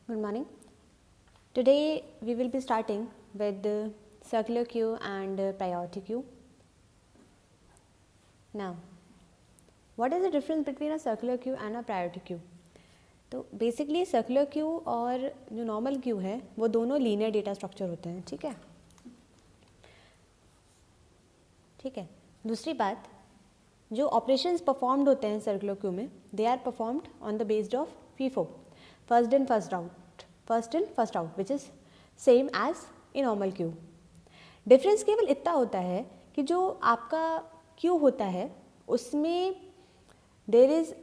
Good morning. Today we will be starting with the circular queue and priority queue. Now, what is the difference between a circular queue and a priority queue? तो basically circular Q और जो normal Q है वो दोनों linear data structure होते हैं. ठीक है. ठीक है. दूसरी बात, जो ऑपरेशंस परफॉर्म्ड होते हैं सर्कुलर क्यू में, they are performed on the based of FIFO, first in first out, which is same as a normal queue. Difference केवल इतना होता है कि जो आपका क्यू होता है उसमें there is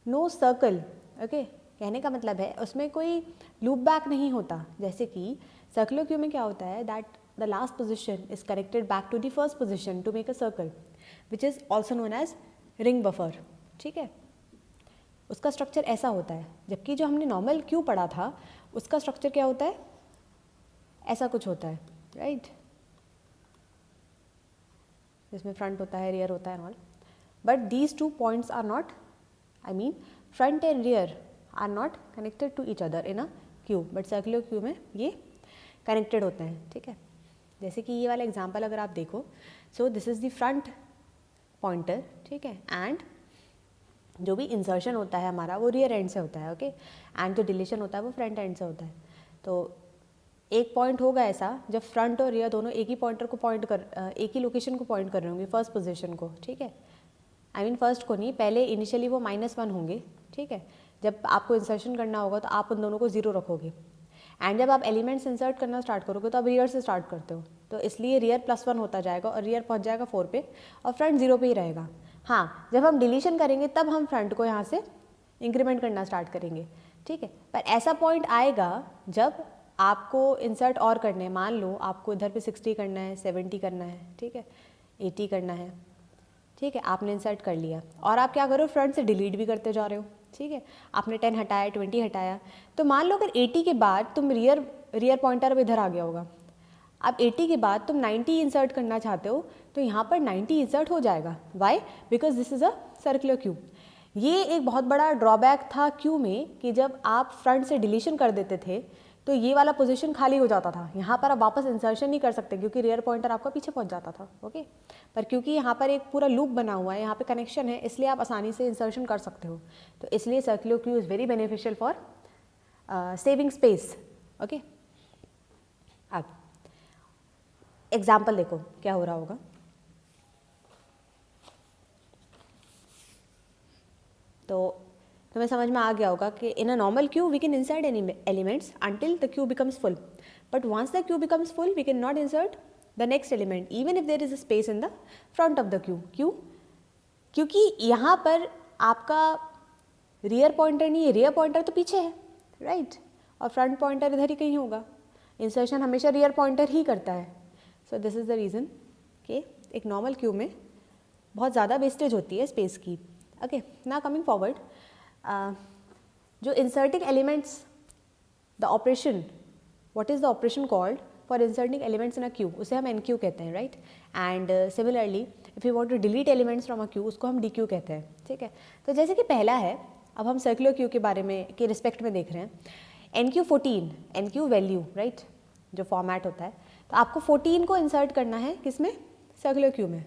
no circle. Okay, कहने का मतलब है उसमें कोई लूप बैक नहीं होता. जैसे कि सर्कुलर क्यू में क्या होता है, that the last position is connected back to the first position to make a circle, which is also known as ring buffer. ठीक है, उसका स्ट्रक्चर ऐसा होता है. जबकि जो हमने नॉर्मल क्यू पढ़ा था उसका स्ट्रक्चर क्या होता है, ऐसा कुछ होता है, राइट जिसमें फ्रंट होता है, रियर होता है all. But these two points are not, I mean front and rear are not connected to each other in a queue, but circular queue में ये कनेक्टेड होते हैं. ठीक है, जैसे कि ये वाला एग्जांपल अगर आप देखो, so this is the front pointer. ठीक है, एंड जो भी इंसर्शन होता है हमारा वो रियर एंड से होता है. ओके, एंड जो डिलीशन होता है वो फ्रंट एंड से होता है. तो एक पॉइंट होगा ऐसा जब फ्रंट और रियर दोनों एक ही पॉइंटर को पॉइंट कर, एक ही लोकेशन को पॉइंट कर रहे होंगे, फर्स्ट पोजीशन को. ठीक है, आई मीन फर्स्ट को नहीं, पहले इनिशियली वो -1 होंगे. ठीक है, जब आपको इंसर्शन करना होगा तो आप उन दोनों को 0 रखोगे. एंड जब आप एलिमेंट्स इंसर्ट करना स्टार्ट करोगे तो आप रियर से स्टार्ट करते हो, तो इसलिए रियर +1 होता जाएगा और रियर पहुंच जाएगा 4 पे और फ्रंट 0 पे ही रहेगा. हाँ, जब हम डिलीशन करेंगे तब हम फ्रंट को यहाँ से इंक्रीमेंट करना स्टार्ट करेंगे. ठीक है, पर ऐसा पॉइंट आएगा जब आपको इंसर्ट और करने हैं. मान लो आपको इधर पे 60 करना है, 70 करना है, ठीक है, 80 करना है. ठीक है, आपने इंसर्ट कर लिया और आप क्या करो, फ्रंट से डिलीट भी करते जा रहे हो. ठीक है, आपने 10 हटाया, 20 हटाया. तो मान लो अगर 80 के बाद तुम रियर पॉइंटर अब इधर आ गया होगा, अब 80 के बाद तुम 90 इंसर्ट करना चाहते हो तो यहाँ पर 90 इंसर्ट हो जाएगा. Why? Because this is a circular queue. ये एक बहुत बड़ा ड्रॉबैक था क्यू में कि जब आप फ्रंट से डिलीशन कर देते थे तो ये वाला पोजीशन खाली हो जाता था. यहाँ पर आप वापस इंसर्शन नहीं कर सकते क्योंकि रियर पॉइंटर आपका पीछे पहुँच जाता था. ओके, पर क्योंकि यहाँ पर एक पूरा लूप बना हुआ है, यहाँ पे कनेक्शन है, इसलिए आप आसानी से इंसर्शन कर सकते हो. तो इसलिए circular queue is very beneficial for saving space. Okay, अब एग्जाम्पल देखो क्या हो रहा होगा. तो तुम्हें समझ में आ गया होगा कि in a normal queue we can insert any elements until the queue becomes full, but once the queue becomes full we can not insert the next element even if there is a space in the front of the queue. क्यों? क्योंकि यहाँ पर आपका rear pointer नहीं है, rear pointer तो पीछे है, राइट, और फ्रंट पॉइंटर इधर ही कहीं होगा. इंसर्शन हमेशा रियर पॉइंटर ही करता है. So this is the reason कि एक नॉर्मल क्यू में बहुत ज़्यादा वेस्टेज होती है स्पेस की. ओके, नाउ कमिंग फॉरवर्ड, जो inserting elements, the operation, what is the operation called for inserting elements in a queue, उसे हम NQ कहते हैं, right. And similarly if you want to delete elements from a queue उसको हम DQ कहते हैं. ठीक है, तो जैसे कि पहला है, अब हम सर्कुलर क्यू के बारे में के रिस्पेक्ट में देख रहे हैं. NQ14, NQ वैल्यू, राइट, जो फॉर्मेट होता है. तो आपको 14 को इंसर्ट करना है किसमें, सर्कुलर क्यू में.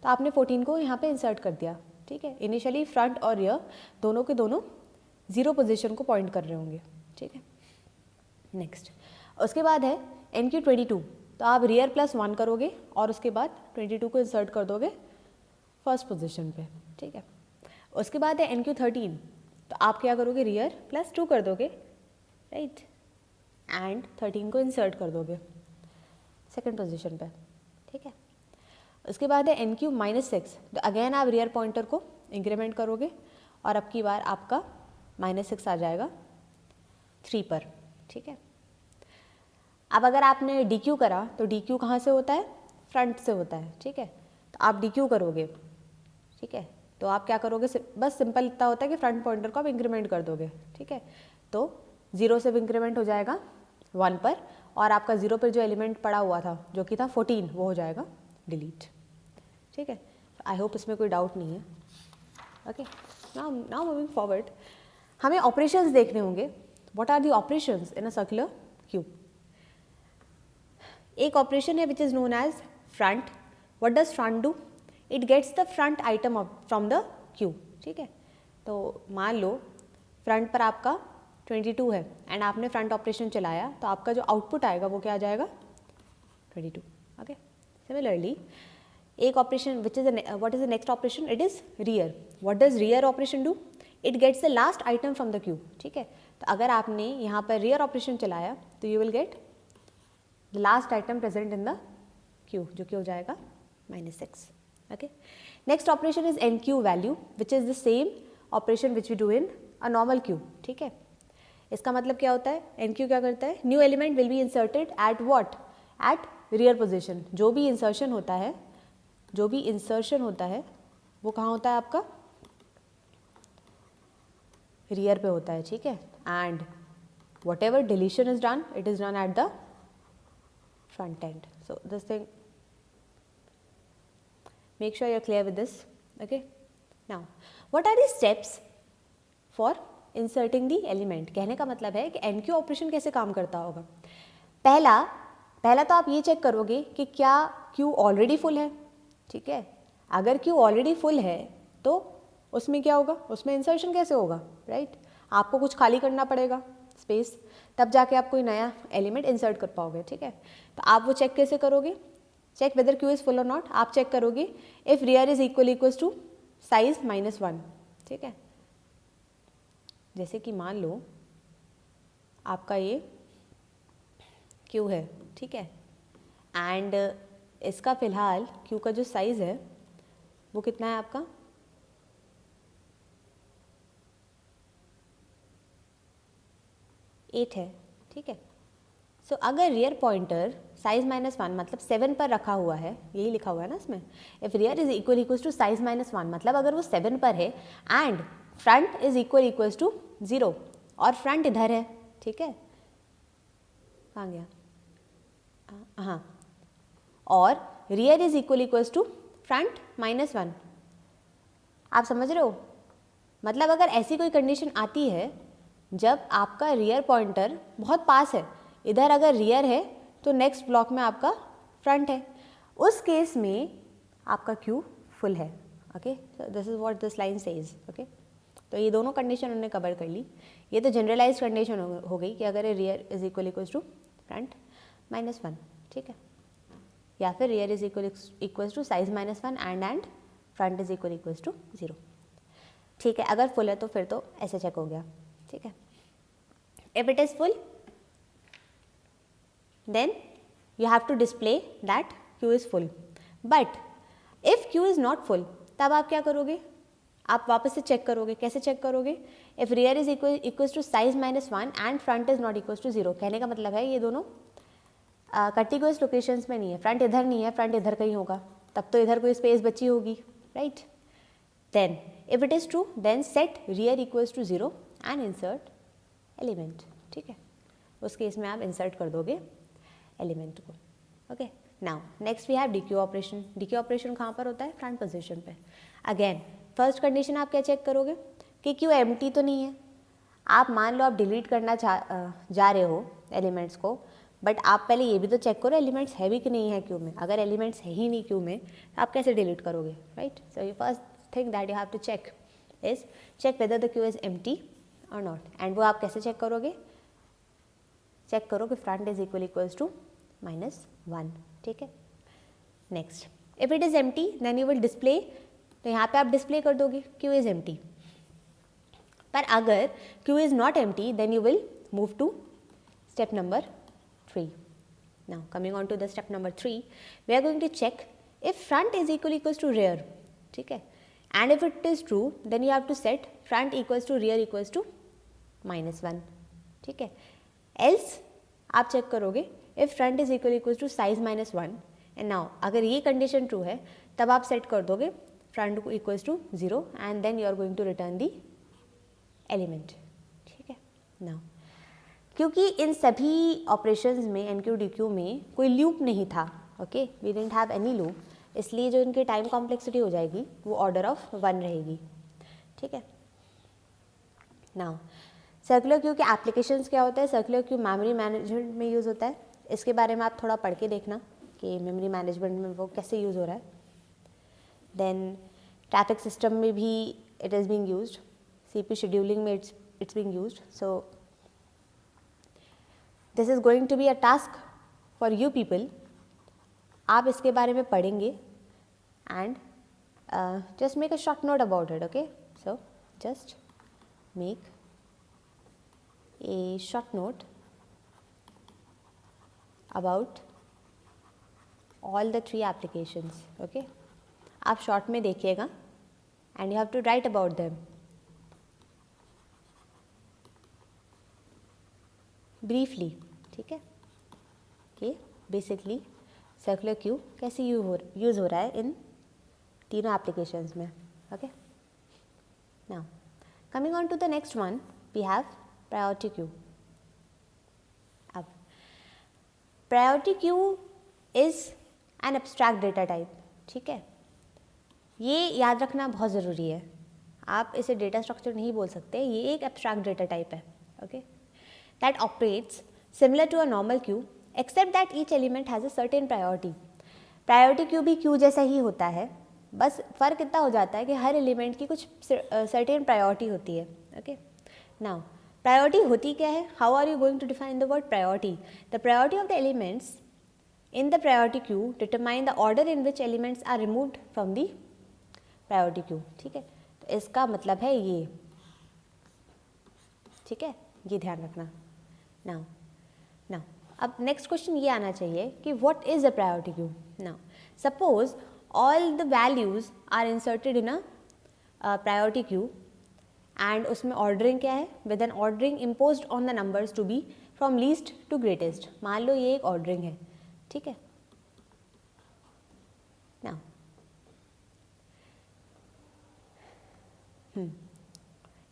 तो आपने 14 को यहाँ पे इंसर्ट कर दिया. ठीक है, इनिशियली फ्रंट और रियर दोनों के दोनों 0 पोजीशन को पॉइंट कर रहे होंगे. ठीक है, नेक्स्ट उसके बाद है NQ22. तो आप रियर +1 करोगे और उसके बाद 22 को इंसर्ट कर दोगे फर्स्ट पोजीशन पे. ठीक है, उसके बाद है NQ13. तो आप क्या करोगे, रियर +2 कर दोगे, राइट, एंड 13 को इंसर्ट कर दोगे सेकेंड पोजीशन पे. ठीक है, उसके बाद है NQ-6. तो अगेन आप रियर पॉइंटर को इंक्रीमेंट करोगे और अब की बार आपका -6 आ जाएगा 3 पर. ठीक है, अब अगर आपने DQ करा तो DQ कहाँ से होता है, फ्रंट से होता है. ठीक है, तो आप DQ करोगे. ठीक है, तो आप क्या करोगे, बस सिंपल इतना होता है कि फ्रंट पॉइंटर को आप इंक्रीमेंट कर दोगे. ठीक है, तो 0 से इंक्रीमेंट हो जाएगा 1 पर और आपका 0 पर जो एलिमेंट पड़ा हुआ था जो कि था 14 वो हो जाएगा डिलीट. ठीक है, आई होप इसमें कोई डाउट नहीं है. ओके, नाउ मूविंग फॉरवर्ड, हमें ऑपरेशंस देखने होंगे what are the operations in a circular queue? एक ऑपरेशन है which is known as front. What does front do? It gets the front item from the queue. ठीक है, तो मान लो front पर आपका 22 है एंड आपने फ्रंट ऑपरेशन चलाया, तो आपका जो आउटपुट आएगा वो क्या आ जाएगा? 22. ओके, सिमिलरली एक operation which is what is the next operation? It is rear. What does rear operation do? It gets the last item from the queue. ठीक है, तो अगर आपने यहाँ पर रियर ऑपरेशन चलाया तो you will get the last item present in the queue, जो कि हो जाएगा -6. Okay, next operation is enqueue value which is the same operation which we do in a normal queue. ठीक है, इसका मतलब क्या होता है? एन क्यू क्या करता है? New element will be inserted at what? At rear position. जो भी इंसर्शन होता है वो कहाँ होता है आपका? रियर पे होता है. ठीक है, and whatever deletion is done, it is done at the front end. So this thing, make sure you are clear with this. Okay, now what are the steps for inserting the element? कहने का मतलब है कि N Q operation कैसे काम करता होगा. पहला तो आप ये चेक करोगे कि क्या क्यू ऑलरेडी फुल है. ठीक है, अगर क्यू ऑलरेडी फुल है तो उसमें क्या होगा? उसमें इंसर्शन कैसे होगा? राइट, आपको कुछ खाली करना पड़ेगा स्पेस, तब जाके आप कोई नया एलिमेंट इंसर्ट कर पाओगे. ठीक है, तो आप वो चेक कैसे करोगे? Check whether queue is full और नॉट. आप चेक करोगे if rear is equals to size -1. ठीक है, जैसे कि मान लो आपका ये क्यू है. ठीक है, एंड इसका फ़िलहाल क्यू का जो साइज़ है वो कितना है आपका? 8 है. ठीक है, सो अगर रियर पॉइंटर साइज -1 मतलब 7 पर रखा हुआ है, यही लिखा हुआ है ना इसमें, if rear is equals to size -1 मतलब अगर वो 7 पर है and front is equals to 0 और फ्रंट इधर है. ठीक है, कहाँ गया? हाँ, और rear is equals to front -1. आप समझ रहे हो? मतलब अगर ऐसी कोई कंडीशन आती है जब आपका रियर पॉइंटर बहुत पास है, इधर अगर रियर है तो नेक्स्ट ब्लॉक में आपका फ्रंट है, उस केस में आपका क्यू फुल है. Okay, this is what this line says. Okay, तो ये दोनों कंडीशन उन्होंने कवर कर ली. ये तो जनरलाइज कंडीशन हो गई कि अगर rear is equals to front -1. ठीक है, या फिर rear is equals to size -1 and front is equals to 0. ठीक है, अगर फुल है तो फिर तो ऐसे चेक हो गया. ठीक है, if it is full then you have to display that queue is full. But if queue is not full, तब आप क्या करोगे? आप वापस से चेक करोगे. कैसे चेक करोगे? If rear is equals to size -1 and front is not equals to 0. कहने का मतलब है ये दोनों कटिगुअस लोकेशंस में नहीं है. फ्रंट इधर नहीं है, फ्रंट इधर कहीं होगा, तब तो इधर कोई स्पेस बची होगी. Right, then if it is true then set rear equals to 0 and insert element. ठीक है, उस केस में आप इंसर्ट कर दोगे एलिमेंट को. Okay, now next we have dequeue operation. Dequeue operation कहाँ पर होता है? फ्रंट पोजीशन पे. अगेन फर्स्ट कंडीशन आप क्या चेक करोगे कि क्यू एम्प्टी तो नहीं है. आप मान लो आप डिलीट करना जा रहे हो एलिमेंट्स को, बट आप पहले ये भी तो चेक करो एलिमेंट्स है भी कि नहीं है क्यू में. अगर एलिमेंट्स है ही नहीं क्यू में तो आप कैसे डिलीट करोगे? Right, so you first thing that you have to check is check whether the queue is empty और नॉट. एंड वो आप कैसे चेक करोगे? चेक करो कि फ्रंट इज इक्वल्स टू -1. ठीक है, next if it is empty then you will display. तो यहाँ पे आप डिस्प्ले कर दोगे क्यू इज एम्प्टी. पर अगर queue is not empty then you will move to step number 3. Now coming on to the step number 3, we are going to check if front is equals to rear. ठीक है, and if it is true then you have to set front equals to rear equals to -1. ठीक है, else आप check करोगे if front is equals to size -1 and now अगर ये condition true है तब आप सेट कर दोगे front को equals to 0 and then you are going to return the element. ठीक है, now क्योंकि इन सभी ऑपरेशंस में एनक्यू डीक्यू में कोई लूप नहीं था. Okay, we didn't have any loop, इसलिए जो इनकी टाइम कॉम्प्लेक्सिटी हो जाएगी वो ऑर्डर ऑफ 1 रहेगी. ठीक है, नाउ सर्कुलर क्यू के एप्लीकेशंस क्या होते हैं? सर्कुलर क्यू मेमोरी मैनेजमेंट में यूज़ होता है, इसके बारे में आप थोड़ा पढ़ के देखना कि मेमोरी मैनेजमेंट में वो कैसे यूज़ हो रहा है. देन ट्रैफिक सिस्टम में भी it is being used, CPU scheduling में it's being used. So this is going to be a task for you people. आप इसके बारे में पढ़ेंगे and just make a short note about it. Okay, so just make a short note about all the 3 applications. Okay, आप short में देखिएगा and you have to write about them briefly. ठीक है, कि बेसिकली सर्कुलर क्यू कैसे use हो रहा है इन तीनों एप्लीकेशंस में. Okay, now coming on to the next one, we have priority queue. अब priority queue is an abstract data type. ठीक है, ये याद रखना बहुत ज़रूरी है. आप इसे डेटा स्ट्रक्चर नहीं बोल सकते, ये एक एब्स्ट्रैक्ट डेटा टाइप है. Okay, that operates similar to a normal queue except that each element has a certain priority. Priority queue भी क्यू जैसा ही होता है, बस फ़र्क इतना हो जाता है कि हर एलिमेंट की कुछ सर्टेन प्रायोरिटी होती है. ओके, नाउ प्रायोरिटी होती क्या है? How are you going to define the word priority? The priority of the elements in the priority queue determine the order in which elements are removed from the priority queue. ठीक है, तो इसका मतलब है ये. ठीक है, ये ध्यान रखना. Now, अब नेक्स्ट क्वेश्चन ये आना चाहिए कि what is a priority queue. Now suppose all the values are inserted in a priority queue and उसमें ऑर्डरिंग क्या है? With an ordering imposed on the numbers to be from least to greatest. मान लो ये एक ordering है. ठीक है, नाउ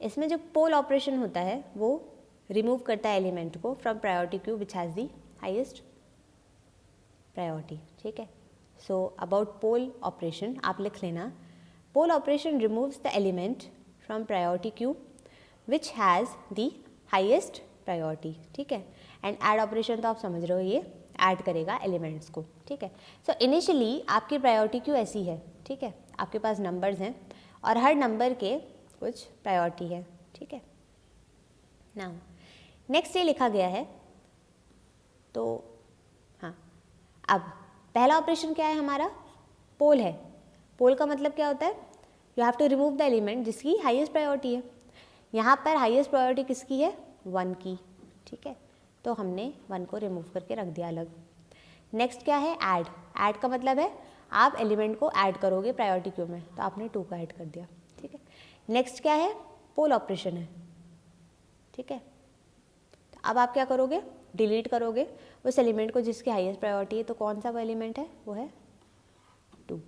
इसमें जो पोल ऑपरेशन होता है वो रिमूव करता है एलिमेंट को from priority queue which has the highest priority. ठीक है, सो अबाउट पोल ऑपरेशन आप लिख लेना, poll operation removes the element from priority queue which has the highest priority. ठीक है, एंड ऐड ऑपरेशन तो आप समझ रहे हो, ये ऐड करेगा एलिमेंट्स को. ठीक है, सो इनिशियली आपकी प्रायोरिटी क्यू ऐसी है. ठीक है, आपके पास नंबर्स हैं और हर नंबर के कुछ प्रायोरिटी है. ठीक है, नाउ नेक्स्ट ये लिखा गया है. तो हाँ, अब पहला ऑपरेशन क्या है हमारा? पोल है. पोल का मतलब क्या होता है? You have to remove the element जिसकी हाईएस्ट प्रायोरिटी है. यहाँ पर हाईएस्ट प्रायोरिटी किसकी है? 1 की. ठीक है, तो हमने 1 को रिमूव करके रख दिया अलग. नेक्स्ट क्या है? ऐड. ऐड का मतलब है आप एलिमेंट को ऐड करोगे प्रायोरिटी क्यू में, तो आपने 2 का ऐड कर दिया. ठीक है, नेक्स्ट क्या है? पोल ऑपरेशन है. ठीक है, अब आप क्या करोगे? डिलीट करोगे उस एलिमेंट को जिसकी हाईएस्ट प्रायोरिटी है. तो कौन सा वो एलिमेंट है? वो है 2.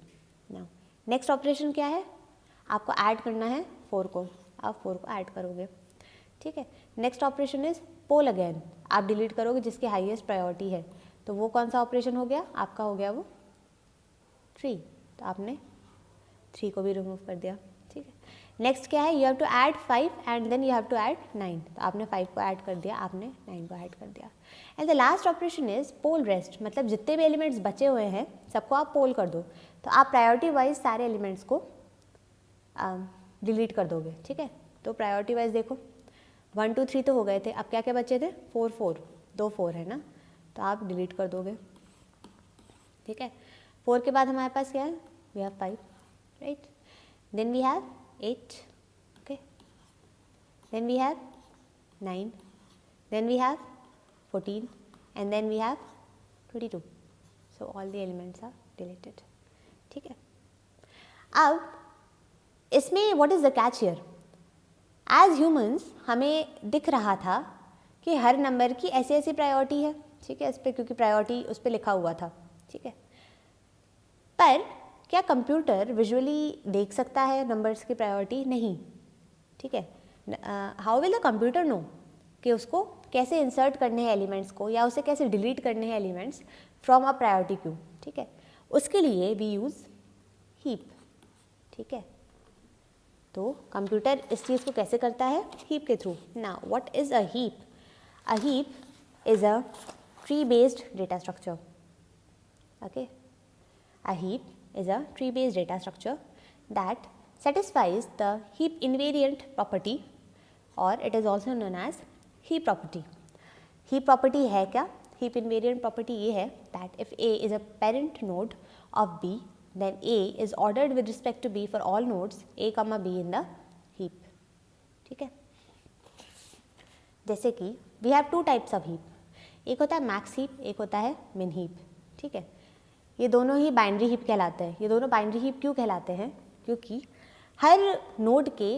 नाउ नेक्स्ट ऑपरेशन क्या है? आपको ऐड करना है 4 को. आप 4 को ऐड करोगे. ठीक है, next operation is poll again. आप डिलीट करोगे जिसकी हाईएस्ट प्रायोरिटी है. तो वो कौन सा ऑपरेशन हो गया? आपका हो गया वो 3. तो आपने 3 को भी रिमूव कर दिया. ठीक है, नेक्स्ट क्या है? You have to add 5 and then you have to add 9. तो आपने 5 को ऐड कर दिया, आपने 9 को ऐड कर दिया. And the last operation is poll rest. मतलब जितने भी एलिमेंट्स बचे हुए हैं सबको आप पोल कर दो. तो आप प्रायोरिटी वाइज सारे एलिमेंट्स को डिलीट कर दोगे. ठीक है, तो प्रायोरिटी वाइज देखो 1 2 3 तो हो गए थे. अब क्या क्या बचे थे? 4 4. 2 4 है ना, तो आप डिलीट कर दोगे. ठीक है, 4 के बाद हमारे पास क्या है? We have 5, right. Then we have 8, okay, then we have 9, then we have 14 and then we have 22. So all the elements are deleted. ठीक है, अब इसमें what is the catch here? As humans हमें दिख रहा था कि हर नंबर की ऐसी ऐसी प्रायोरिटी है. ठीक है, इस पर क्योंकि प्रायोरिटी उस पर लिखा हुआ था. ठीक है, पर क्या कंप्यूटर विजुअली देख सकता है नंबर्स की प्रायोरिटी? नहीं. ठीक है, how will the computer know कि उसको कैसे इंसर्ट करने हैं एलिमेंट्स को या उसे कैसे डिलीट करने हैं elements from a priority queue. ठीक है, उसके लिए वी यूज़ हीप. ठीक है, तो कंप्यूटर इस चीज़ को कैसे करता है? हीप के through. Now what is a heap? A heap is a tree based data structure. Okay, a heap is a tree based data structure that satisfies the heap invariant property, or it is also known as heap property. Heap property है क्या? Heap invariant property ये है that if A is a parent node of B, then A is ordered with respect to B for all nodes A, B in the heap. ठीक है, जैसे कि we have two types of heap. एक होता है max heap, एक होता है min heap. ठीक है, ये दोनों ही बाइनरी हीप कहलाते हैं. ये दोनों बाइनरी हीप क्यों कहलाते हैं? क्योंकि हर नोड के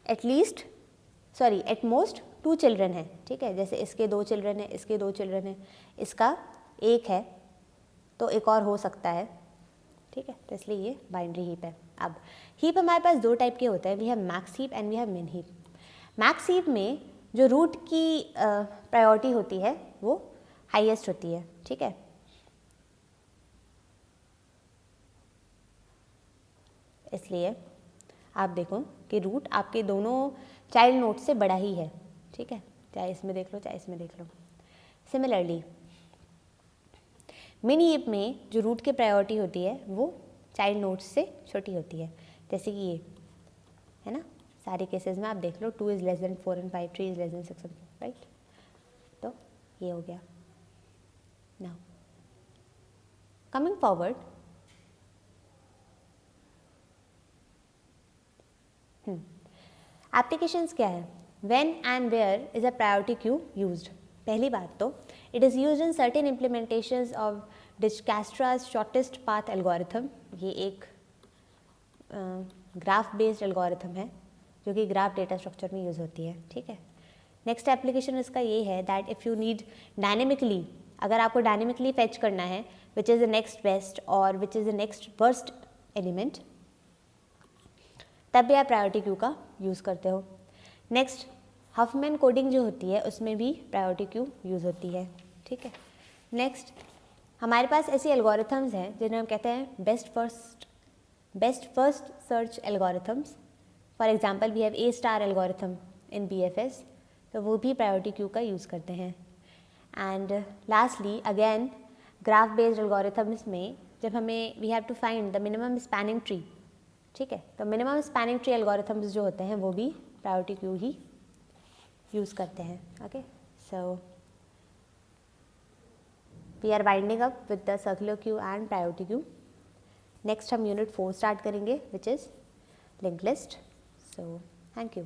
एट मोस्ट 2 चिल्ड्रन हैं. ठीक है, जैसे इसके 2 चिल्ड्रन हैं, इसके 2 चिल्ड्रन हैं, इसका 1 है तो एक और हो सकता है. ठीक है, तो इसलिए ये बाइनरी हीप है. अब हीप हमारे पास 2 टाइप के होते हैं. We have max heap and we have min heap. Max heap में जो रूट की प्रायोरिटी होती है वो हाईएस्ट होती है. ठीक है, इसलिए आप देखो कि रूट आपके दोनों चाइल्ड नोड से बड़ा ही है. ठीक है, चाहे इसमें देख लो चाहे इसमें देख लो. सिमिलरली मिन हीप में जो रूट की प्रायोरिटी होती है वो चाइल्ड नोड्स से छोटी होती है. जैसे कि ये है ना, सारे केसेस में आप देख लो 2 is less than 4 and 5, 3 is less than 6 and 4, right. तो ये हो गया. नाउ कमिंग फॉरवर्ड, एप्लीकेशंस क्या है? When and where is a priority queue used? पहली बात तो it is used in certain implementations of Dijkstra's shortest path algorithm. ये एक ग्राफ बेस्ड एल्गोरिथम है जो कि ग्राफ डेटा स्ट्रक्चर में यूज़ होती है. ठीक है, नेक्स्ट एप्लीकेशन इसका ये है that if you need dynamically, अगर आपको डायनेमिकली फेच करना है which is the next best और which is the next worst element, तब भी आप प्रायोरिटी क्यू का यूज़ करते हो. नेक्स्ट हफमैन कोडिंग जो होती है उसमें भी प्रायोरिटी क्यू यूज़ होती है. ठीक है, नेक्स्ट हमारे पास ऐसी एल्गोरिथम्स हैं जिन्हें हम कहते हैं best first search algorithms. For example we have A star algorithm in BFS, तो वो भी प्रायोरिटी क्यू का यूज़ करते हैं. And lastly again graph based algorithms में जब हमें we have to find the minimum spanning tree. ठीक है, तो मिनिमम स्पैनिंग ट्री एल्गोरिथम्स जो होते हैं वो भी प्रायोरिटी क्यू ही यूज़ करते हैं. Okay, so we are winding up with the circular queue and priority queue. Next हम यूनिट 4 स्टार्ट करेंगे which is link list. So thank you.